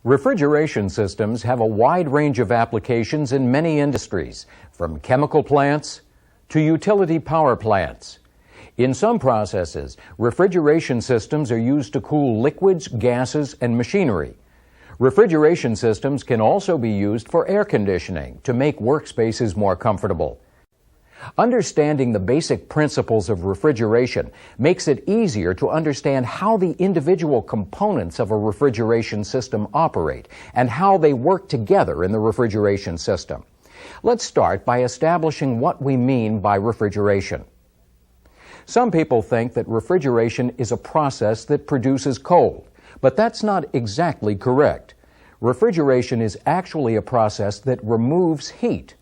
Refrigeration systems have a wide range of applications in many industries, from chemical plants to utility power plants. In some processes, refrigeration systems are used to cool liquids, gases, and machinery. Refrigeration systems can also be used for air conditioning to make workspaces more comfortable. Understanding the basic principles of refrigeration makes it easier to understand how the individual components of a refrigeration system operate and how they work together in the refrigeration system. Let's start by establishing what we mean by refrigeration. Some people think that refrigeration is a process that produces cold, but that's not exactly correct. Refrigeration is actually a process that removes heat.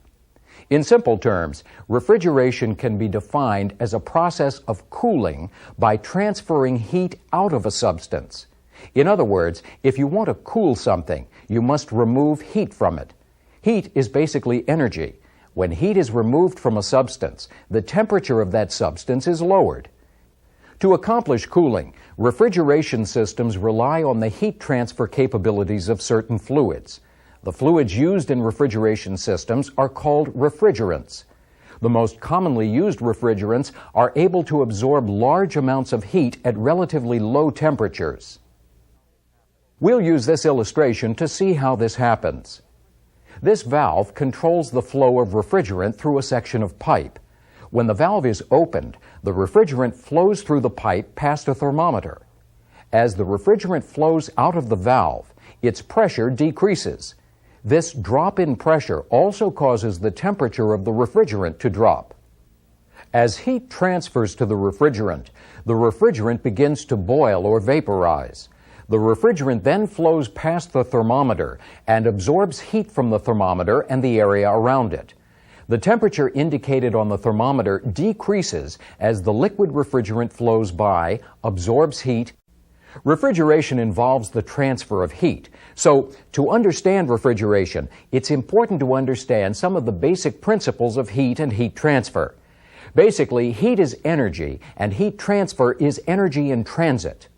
In simple terms, refrigeration can be defined as a process of cooling by transferring heat out of a substance. In other words, if you want to cool something, you must remove heat from it. Heat is basically energy. When heat is removed from a substance, the temperature of that substance is lowered. To accomplish cooling, refrigeration systems rely on the heat transfer capabilities of certain fluids. The fluids used in refrigeration systems are called refrigerants. The most commonly used refrigerants are able to absorb large amounts of heat at relatively low temperatures. We'll use this illustration to see how this happens. This valve controls the flow of refrigerant through a section of pipe. When the valve is opened, the refrigerant flows through the pipe past a thermometer. As the refrigerant flows out of the valve, its pressure decreases. This drop in pressure also causes the temperature of the refrigerant to drop. As heat transfers to the refrigerant begins to boil or vaporize. The refrigerant then flows past the thermometer and absorbs heat from the thermometer and the area around it. The temperature indicated on the thermometer decreases as the liquid refrigerant flows by, absorbs heat. Refrigeration involves the transfer of heat. So, to understand refrigeration, it's important to understand some of the basic principles of heat and heat transfer. Basically, heat is energy, and heat transfer is energy in transit.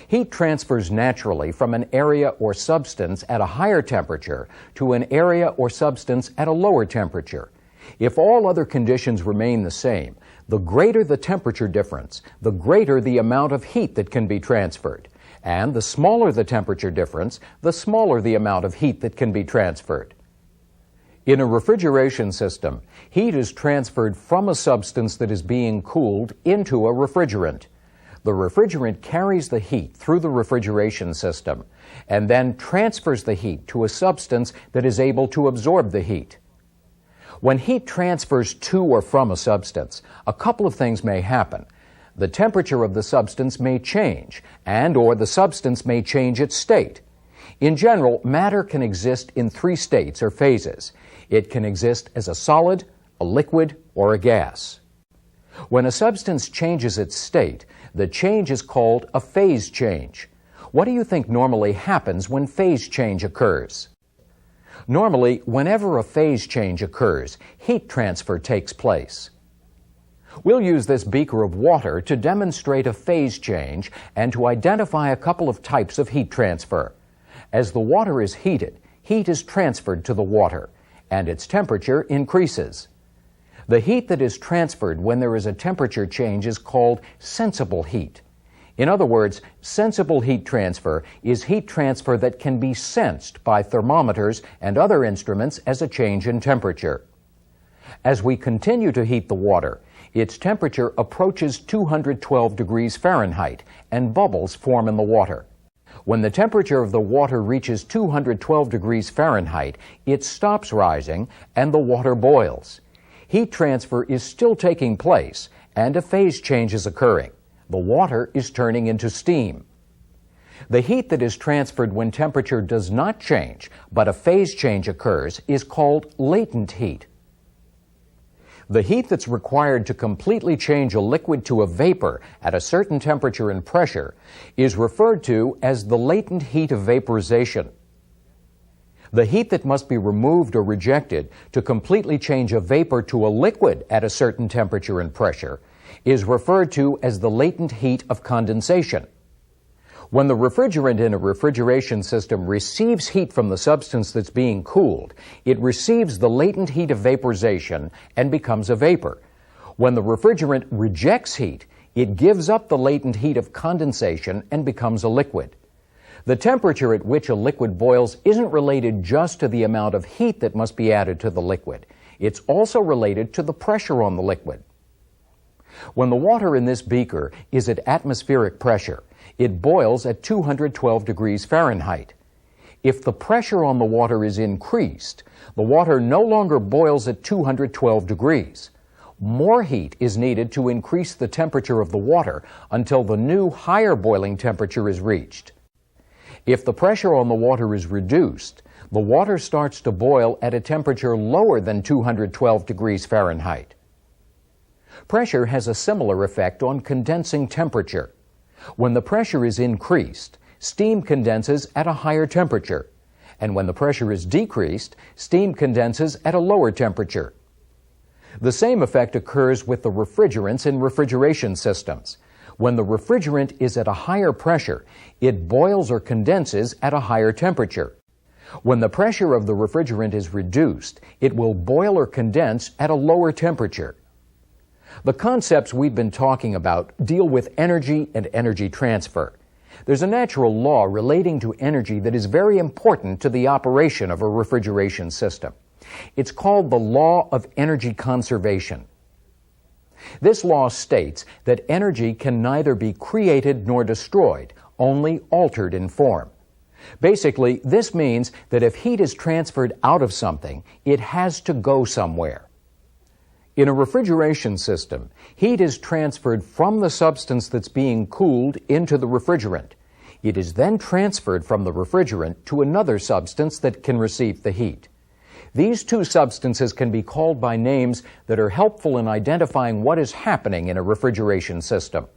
Heat transfers naturally from an area or substance at a higher temperature to an area or substance at a lower temperature. If all other conditions remain the same, the greater the temperature difference, the greater the amount of heat that can be transferred. And the smaller the temperature difference, the smaller the amount of heat that can be transferred. In a refrigeration system, heat is transferred from a substance that is being cooled into a refrigerant. The refrigerant carries the heat through the refrigeration system and then transfers the heat to a substance that is able to absorb the heat. When heat transfers to or from a substance, a couple of things may happen. The temperature of the substance may change, and/or the substance may change its state. In general, matter can exist in three states or phases. It can exist as a solid, a liquid, or a gas. When a substance changes its state, the change is called a phase change. What do you think normally happens when phase change occurs? Normally, whenever a phase change occurs, heat transfer takes place. We'll use this beaker of water to demonstrate a phase change and to identify a couple of types of heat transfer. As the water is heated, heat is transferred to the water, and its temperature increases. The heat that is transferred when there is a temperature change is called sensible heat. In other words, sensible heat transfer is heat transfer that can be sensed by thermometers and other instruments as a change in temperature. As we continue to heat the water, its temperature approaches 212 degrees Fahrenheit and bubbles form in the water. When the temperature of the water reaches 212 degrees Fahrenheit, it stops rising and the water boils. Heat transfer is still taking place, and a phase change is occurring. The water is turning into steam. The heat that is transferred when temperature does not change, but a phase change occurs, is called latent heat. The heat that's required to completely change a liquid to a vapor at a certain temperature and pressure is referred to as the latent heat of vaporization. The heat that must be removed or rejected to completely change a vapor to a liquid at a certain temperature and pressure is referred to as the latent heat of condensation. When the refrigerant in a refrigeration system receives heat from the substance that's being cooled, it receives the latent heat of vaporization and becomes a vapor. When the refrigerant rejects heat, it gives up the latent heat of condensation and becomes a liquid. The temperature at which a liquid boils isn't related just to the amount of heat that must be added to the liquid. It's also related to the pressure on the liquid. When the water in this beaker is at atmospheric pressure, it boils at 212 degrees Fahrenheit. If the pressure on the water is increased, the water no longer boils at 212 degrees. More heat is needed to increase the temperature of the water until the new higher boiling temperature is reached. If the pressure on the water is reduced, the water starts to boil at a temperature lower than 212 degrees Fahrenheit. Pressure has a similar effect on condensing temperature. When the pressure is increased, steam condenses at a higher temperature, and when the pressure is decreased, steam condenses at a lower temperature. The same effect occurs with the refrigerants in refrigeration systems. When the refrigerant is at a higher pressure, it boils or condenses at a higher temperature. When the pressure of the refrigerant is reduced, it will boil or condense at a lower temperature. The concepts we've been talking about deal with energy and energy transfer. There's a natural law relating to energy that is very important to the operation of a refrigeration system. It's called the law of energy conservation. This law states that energy can neither be created nor destroyed, only altered in form. Basically, this means that if heat is transferred out of something, it has to go somewhere. In a refrigeration system, heat is transferred from the substance that's being cooled into the refrigerant. It is then transferred from the refrigerant to another substance that can receive the heat. These two substances can be called by names that are helpful in identifying what is happening in a refrigeration system.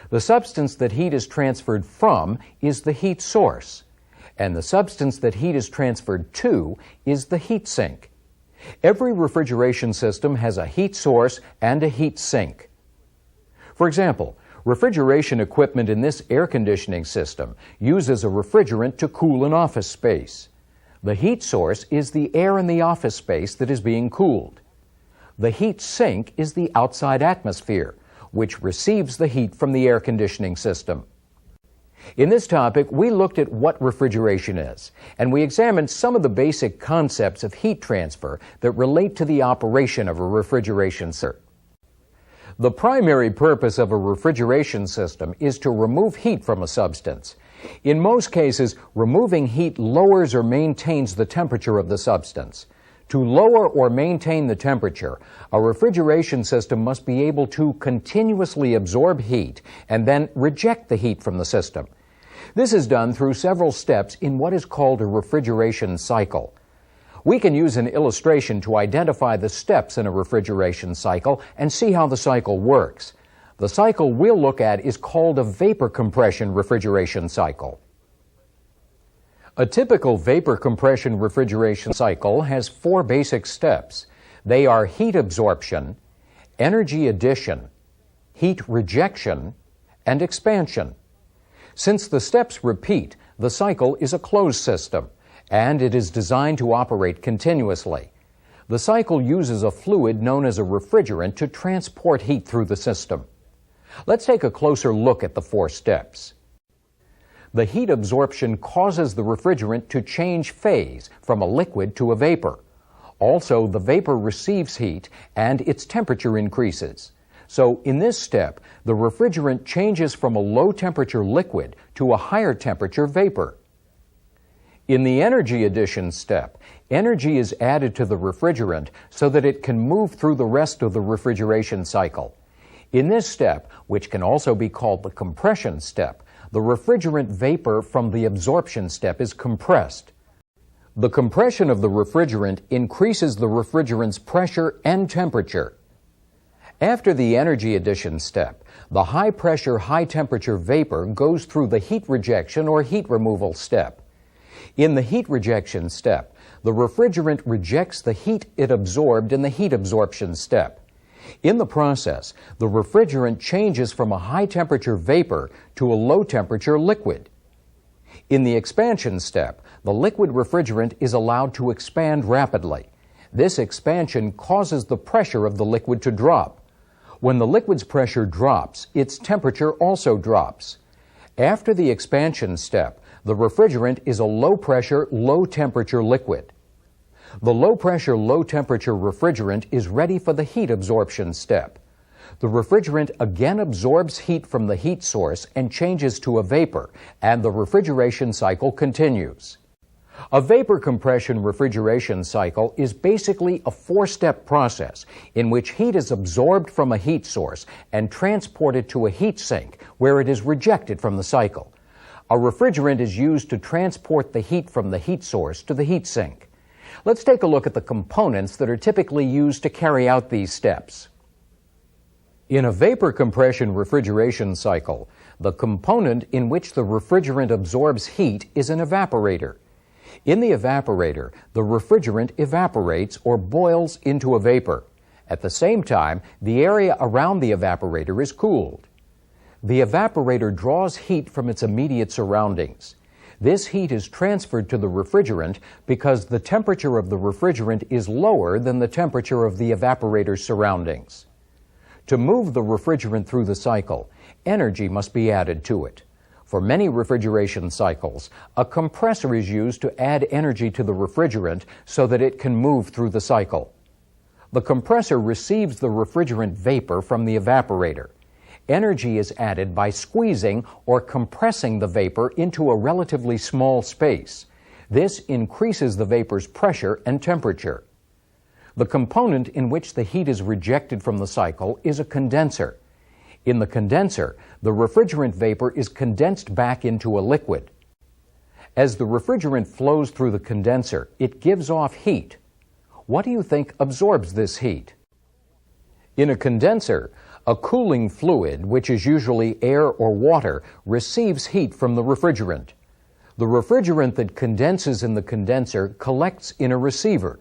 The substance that heat is transferred from is the heat source, and the substance that heat is transferred to is the heat sink. Every refrigeration system has a heat source and a heat sink. For example, refrigeration equipment in this air conditioning system uses a refrigerant to cool an office space. The heat source is the air in the office space that is being cooled. The heat sink is the outside atmosphere, which receives the heat from the air conditioning system. In this topic, we looked at what refrigeration is, and we examined some of the basic concepts of heat transfer that relate to the operation of a refrigeration system. The primary purpose of a refrigeration system is to remove heat from a substance. In most cases, removing heat lowers or maintains the temperature of the substance. To lower or maintain the temperature, a refrigeration system must be able to continuously absorb heat and then reject the heat from the system. This is done through several steps in what is called a refrigeration cycle. We can use an illustration to identify the steps in a refrigeration cycle and see how the cycle works. The cycle we'll look at is called a vapor compression refrigeration cycle. A typical vapor compression refrigeration cycle has four basic steps. They are heat absorption, energy addition, heat rejection, and expansion. Since the steps repeat, the cycle is a closed system, and it is designed to operate continuously. The cycle uses a fluid known as a refrigerant to transport heat through the system. Let's take a closer look at the four steps. The heat absorption causes the refrigerant to change phase from a liquid to a vapor. Also, the vapor receives heat and its temperature increases. So, in this step, the refrigerant changes from a low-temperature liquid to a higher-temperature vapor. In the energy addition step, energy is added to the refrigerant so that it can move through the rest of the refrigeration cycle. In this step, which can also be called the compression step, the refrigerant vapor from the absorption step is compressed. The compression of the refrigerant increases the refrigerant's pressure and temperature. After the energy addition step, the high-pressure, high-temperature vapor goes through the heat rejection or heat removal step. In the heat rejection step, the refrigerant rejects the heat it absorbed in the heat absorption step. In the process, the refrigerant changes from a high-temperature vapor to a low-temperature liquid. In the expansion step, the liquid refrigerant is allowed to expand rapidly. This expansion causes the pressure of the liquid to drop. When the liquid's pressure drops, its temperature also drops. After the expansion step, the refrigerant is a low-pressure, low-temperature liquid. The low-pressure, low-temperature refrigerant is ready for the heat absorption step. The refrigerant again absorbs heat from the heat source and changes to a vapor, and the refrigeration cycle continues. A vapor compression refrigeration cycle is basically a four-step process in which heat is absorbed from a heat source and transported to a heat sink where it is rejected from the cycle. A refrigerant is used to transport the heat from the heat source to the heat sink. Let's take a look at the components that are typically used to carry out these steps. In a vapor compression refrigeration cycle, the component in which the refrigerant absorbs heat is an evaporator. In the evaporator, the refrigerant evaporates or boils into a vapor. At the same time, the area around the evaporator is cooled. The evaporator draws heat from its immediate surroundings. This heat is transferred to the refrigerant because the temperature of the refrigerant is lower than the temperature of the evaporator's surroundings. To move the refrigerant through the cycle, energy must be added to it. For many refrigeration cycles, a compressor is used to add energy to the refrigerant so that it can move through the cycle. The compressor receives the refrigerant vapor from the evaporator. Energy is added by squeezing or compressing the vapor into a relatively small space. This increases the vapor's pressure and temperature. The component in which the heat is rejected from the cycle is a condenser. In the condenser, the refrigerant vapor is condensed back into a liquid. As the refrigerant flows through the condenser, it gives off heat. What do you think absorbs this heat? In a condenser, a cooling fluid, which is usually air or water, receives heat from the refrigerant. The refrigerant that condenses in the condenser collects in a receiver.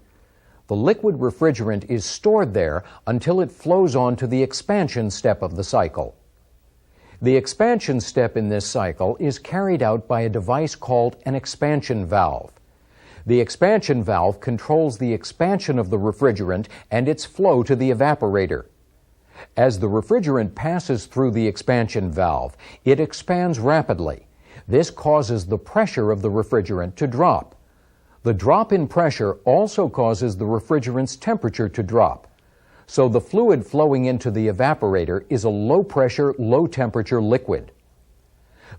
The liquid refrigerant is stored there until it flows on to the expansion step of the cycle. The expansion step in this cycle is carried out by a device called an expansion valve. The expansion valve controls the expansion of the refrigerant and its flow to the evaporator. As the refrigerant passes through the expansion valve, it expands rapidly. This causes the pressure of the refrigerant to drop. The drop in pressure also causes the refrigerant's temperature to drop. So the fluid flowing into the evaporator is a low-pressure, low-temperature liquid.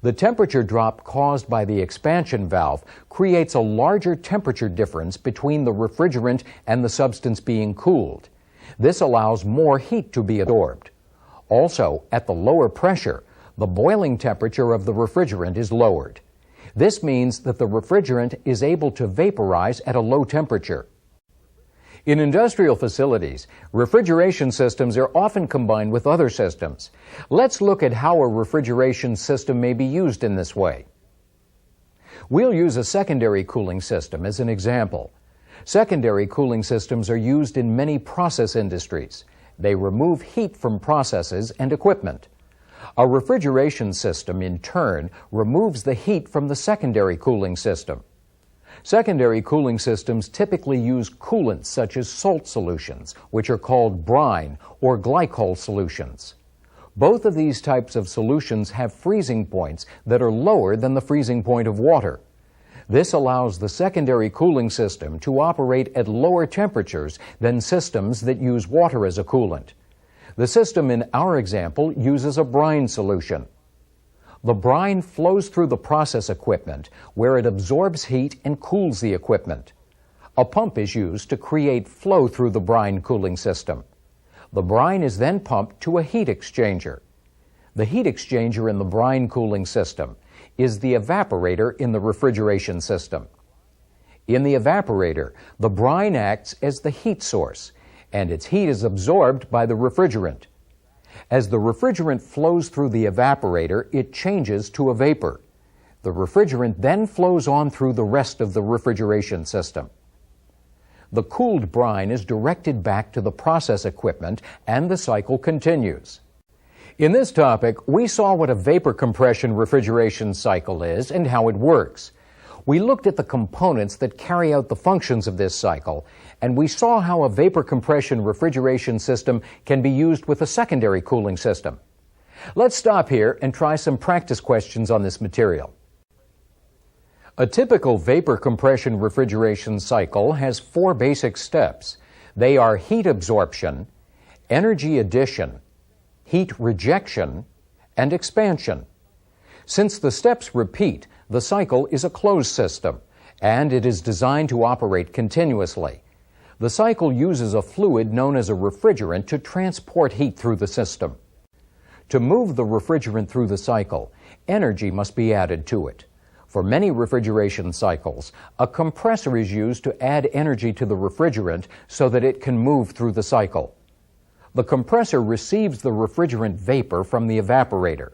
The temperature drop caused by the expansion valve creates a larger temperature difference between the refrigerant and the substance being cooled. This allows more heat to be absorbed. Also, at the lower pressure, the boiling temperature of the refrigerant is lowered. This means that the refrigerant is able to vaporize at a low temperature. In industrial facilities, refrigeration systems are often combined with other systems. Let's look at how a refrigeration system may be used in this way. We'll use a secondary cooling system as an example. Secondary cooling systems are used in many process industries. They remove heat from processes and equipment. A refrigeration system, in turn, removes the heat from the secondary cooling system. Secondary cooling systems typically use coolants such as salt solutions, which are called brine or glycol solutions. Both of these types of solutions have freezing points that are lower than the freezing point of water. This allows the secondary cooling system to operate at lower temperatures than systems that use water as a coolant. The system in our example uses a brine solution. The brine flows through the process equipment where it absorbs heat and cools the equipment. A pump is used to create flow through the brine cooling system. The brine is then pumped to a heat exchanger. The heat exchanger in the brine cooling system is the evaporator in the refrigeration system. In the evaporator, the brine acts as the heat source, and its heat is absorbed by the refrigerant. As the refrigerant flows through the evaporator, it changes to a vapor. The refrigerant then flows on through the rest of the refrigeration system. The cooled brine is directed back to the process equipment and the cycle continues. In this topic, we saw what a vapor compression refrigeration cycle is and how it works. We looked at the components that carry out the functions of this cycle, and we saw how a vapor compression refrigeration system can be used with a secondary cooling system. Let's stop here and try some practice questions on this material. A typical vapor compression refrigeration cycle has 4 basic steps. They are heat absorption, energy addition, heat rejection, and expansion. Since the steps repeat, the cycle is a closed system, and it is designed to operate continuously. The cycle uses a fluid known as a refrigerant to transport heat through the system. To move the refrigerant through the cycle, energy must be added to it. For many refrigeration cycles, a compressor is used to add energy to the refrigerant so that it can move through the cycle. The compressor receives the refrigerant vapor from the evaporator.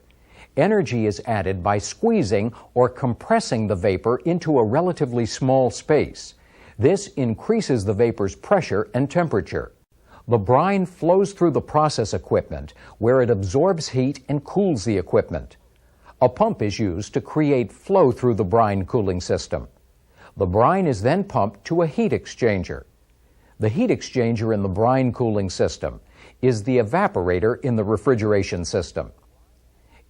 Energy is added by squeezing or compressing the vapor into a relatively small space. This increases the vapor's pressure and temperature. The brine flows through the process equipment, where it absorbs heat and cools the equipment. A pump is used to create flow through the brine cooling system. The brine is then pumped to a heat exchanger. The heat exchanger in the brine cooling system is the evaporator in the refrigeration system.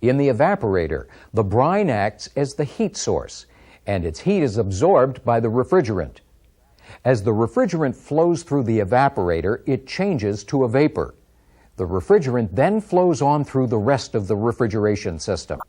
In the evaporator, the brine acts as the heat source, and its heat is absorbed by the refrigerant. As the refrigerant flows through the evaporator, it changes to a vapor. The refrigerant then flows on through the rest of the refrigeration system.